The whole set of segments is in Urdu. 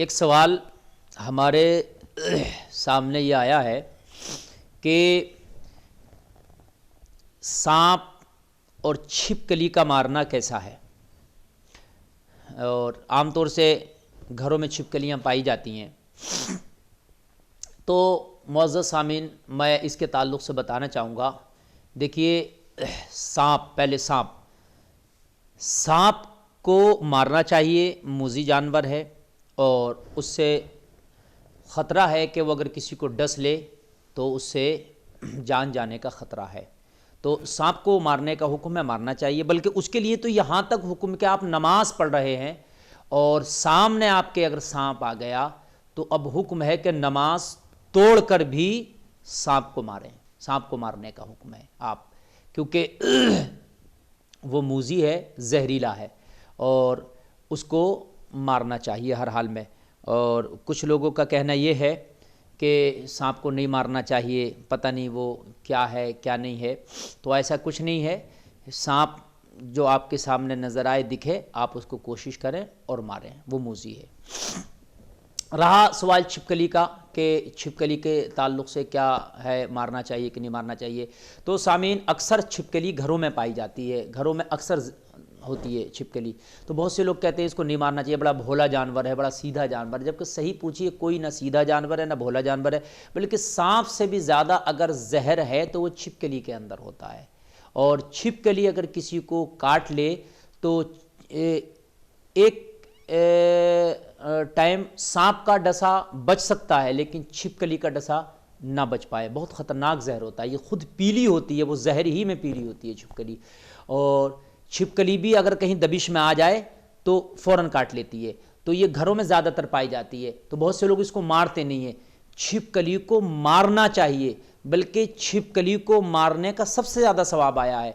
ایک سوال ہمارے سامنے یہ آیا ہے کہ سانپ اور چھپکلی کا مارنا کیسا ہے، اور عام طور سے گھروں میں چھپکلیاں پائی جاتی ہیں۔ تو معزز سامعین، میں اس کے تعلق سے بتانا چاہوں گا، دیکھیے سانپ کو مارنا چاہیے، موذی جانور ہے اور اس سے خطرہ ہے کہ وہ اگر کسی کو ڈس لے تو اس سے جان جانے کا خطرہ ہے۔ تو سانپ کو مارنے کا حکم ہے، مارنا چاہیے، بلکہ اس کے لیے تو یہاں تک حکم کہ آپ نماز پڑھ رہے ہیں اور سامنے آپ کے اگر سانپ آ گیا تو اب حکم ہے کہ نماز توڑ کر بھی سانپ کو ماریں، سانپ کو مارنے کا حکم ہے آپ، کیونکہ وہ موذی ہے، زہریلا ہے اور اس کو مارنا چاہیے ہر حال میں۔ اور کچھ لوگوں کا کہنا یہ ہے کہ سانپ کو نہیں مارنا چاہیے، پتہ نہیں وہ کیا ہے کیا نہیں ہے، تو ایسا کچھ نہیں ہے۔ سانپ جو آپ کے سامنے نظر آئے، دکھے، آپ اس کو کوشش کریں اور ماریں، وہ موذی ہے۔ رہا سوال چھپکلی کا کہ چھپکلی کے تعلق سے کیا ہے، مارنا چاہیے کہ نہیں مارنا چاہیے، تو سامعین اکثر چھپکلی گھروں میں پائی جاتی ہے، گھروں میں اکثر ہوتی ہے چھپکلی، تو بہت سے لوگ کہتے ہیں اس کو نہیں مارنا چاہیے، بڑا بھولا جانور ہے، بڑا سیدھا جانور ہے، جبکہ صحیح پوچھیے کوئی نہ سیدھا جانور ہے نہ بھولا جانور ہے، بلکہ سانپ سے بھی زیادہ اگر زہر ہے تو وہ چھپکلی کے اندر ہوتا ہے، اور چھپکلی اگر کسی کو کاٹ لے تو ایک ٹائم سانپ کا ڈسا بچ سکتا ہے لیکن چھپکلی کا ڈسا نہ بچ پائے، بہت خطرناک زہر ہوتا ہے، یہ خود پیلی ہوتی ہے، وہ زہر ہی میں پیلی ہوتی ہے چھپکلی، اور چھپکلی بھی اگر کہیں دبش میں آ جائے تو فوراً کاٹ لیتی ہے، تو یہ گھروں میں زیادہ تر پائی جاتی ہے، تو بہت سے لوگ اس کو مارتے نہیں ہیں۔ چھپکلی کو مارنا چاہیے، بلکہ چھپکلی کو مارنے کا سب سے زیادہ ثواب آیا ہے۔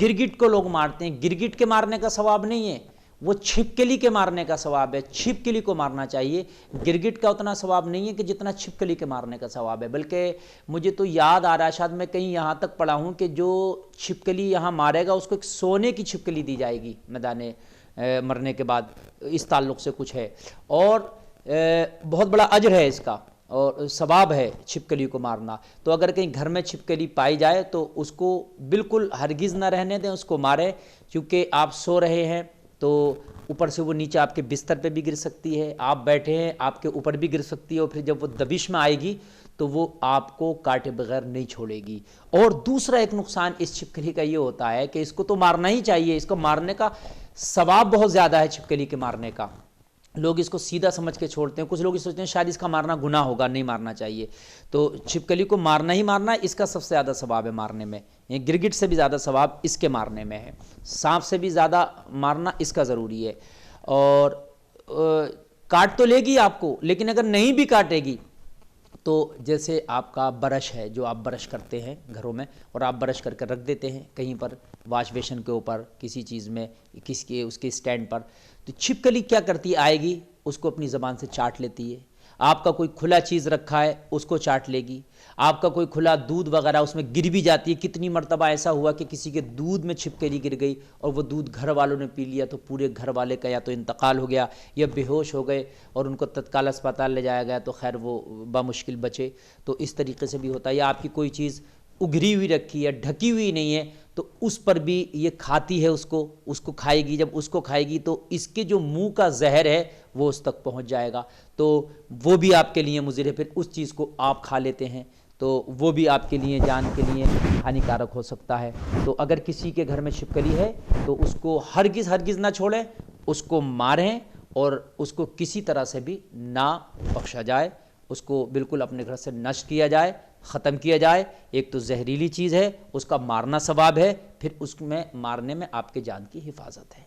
گرگٹ کو لوگ مارتے ہیں، گرگٹ کے مارنے کا ثواب نہیں ہے، وہ چھپکلی کے مارنے کا ثواب ہے، چھپکلی کو مارنا چاہیے۔ گرگٹ کا اتنا ثواب نہیں ہے کہ جتنا چھپکلی کے مارنے کا ثواب ہے، بلکہ مجھے تو یاد آ رہا ہے، شاید میں کہیں یہاں تک پڑھا ہوں کہ جو چھپکلی یہاں مارے گا اس کو ایک سونے کی چھپکلی دی جائے گی میدان مرنے کے بعد، اس تعلق سے کچھ ہے، اور بہت بڑا اجر ہے اس کا اور ثواب ہے چھپکلی کو مارنا۔ تو اگر کہیں گھر میں چھپکلی پائی جائے تو اس کو بالکل ہرگز نہ رہنے دیں، اس کو ماریں، کیونکہ آپ سو رہے ہیں تو اوپر سے وہ نیچے آپ کے بستر پہ بھی گر سکتی ہے، آپ بیٹھے ہیں آپ کے اوپر بھی گر سکتی ہے، اور پھر جب وہ دبش میں آئے گی تو وہ آپ کو کاٹے بغیر نہیں چھوڑے گی۔ اور دوسرا ایک نقصان اس چھپکلی کا یہ ہوتا ہے کہ اس کو تو مارنا ہی چاہیے، اس کو مارنے کا ثواب بہت زیادہ ہے چھپکلی کے مارنے کا، لوگ اس کو سیدھا سمجھ کے چھوڑتے ہیں، کچھ لوگ سوچتے ہیں شاید اس کا مارنا گناہ ہوگا، نہیں مارنا چاہیے، تو چھپکلی کو مارنا ہی مارنا ہے، اس کا سب سے زیادہ ثواب ہے مارنے میں، گرگٹ سے بھی زیادہ ثواب اس کے مارنے میں ہے، سانپ سے بھی زیادہ مارنا اس کا ضروری ہے۔ اور کاٹ تو لے گی آپ کو، لیکن اگر نہیں بھی کاٹے گی تو جیسے آپ کا برش ہے، جو آپ برش کرتے ہیں گھروں میں اور آپ برش کر کے رکھ دیتے ہیں کہیں پر واش بیسن کے اوپر، کسی چیز میں، اس کے اسٹینڈ پر، تو چھپکلی کیا کرتی ہے، آئے گی اس کو اپنی زبان سے چاٹ لیتی ہے۔ آپ کا کوئی کھلا چیز رکھا ہے اس کو چاٹ لے گی، آپ کا کوئی کھلا دودھ وغیرہ اس میں گر بھی جاتی ہے، کتنی مرتبہ ایسا ہوا کہ کسی کے دودھ میں چھپکلی گر گئی اور وہ دودھ گھر والوں نے پی لیا تو پورے گھر والے کا یا تو انتقال ہو گیا یا بے ہوش ہو گئے اور ان کو تتکال اسپتال لے جایا گیا تو خیر وہ بمشکل بچے۔ تو اس طریقے سے بھی ہوتا ہے، یا آپ کی کوئی چیز اگری ہوئی رکھی ہے، ڈھکی ہوئی نہیں ہے، تو اس پر بھی یہ کھاتی ہے، اس کو کھائے گی، جب اس کو کھائے گی تو اس کے جو منہ کا زہر ہے وہ اس تک پہنچ جائے گا، تو وہ بھی آپ کے لیے مضر ہے، پھر اس چیز کو آپ کھا لیتے ہیں تو وہ بھی آپ کے لیے جان کے لیے ہانیکارک ہو سکتا ہے۔ تو اگر کسی کے گھر میں چھپکلی ہے تو اس کو ہرگز نہ چھوڑیں، اس کو ماریں اور اس کو کسی طرح سے بھی نہ بخشا جائے، اس کو بالکل اپنے گھر سے نشٹ کیا جائے، ختم کیا جائے۔ ایک تو زہریلی چیز ہے، اس کا مارنا ثواب ہے، پھر اس میں مارنے میں آپ کے جان کی حفاظت ہے۔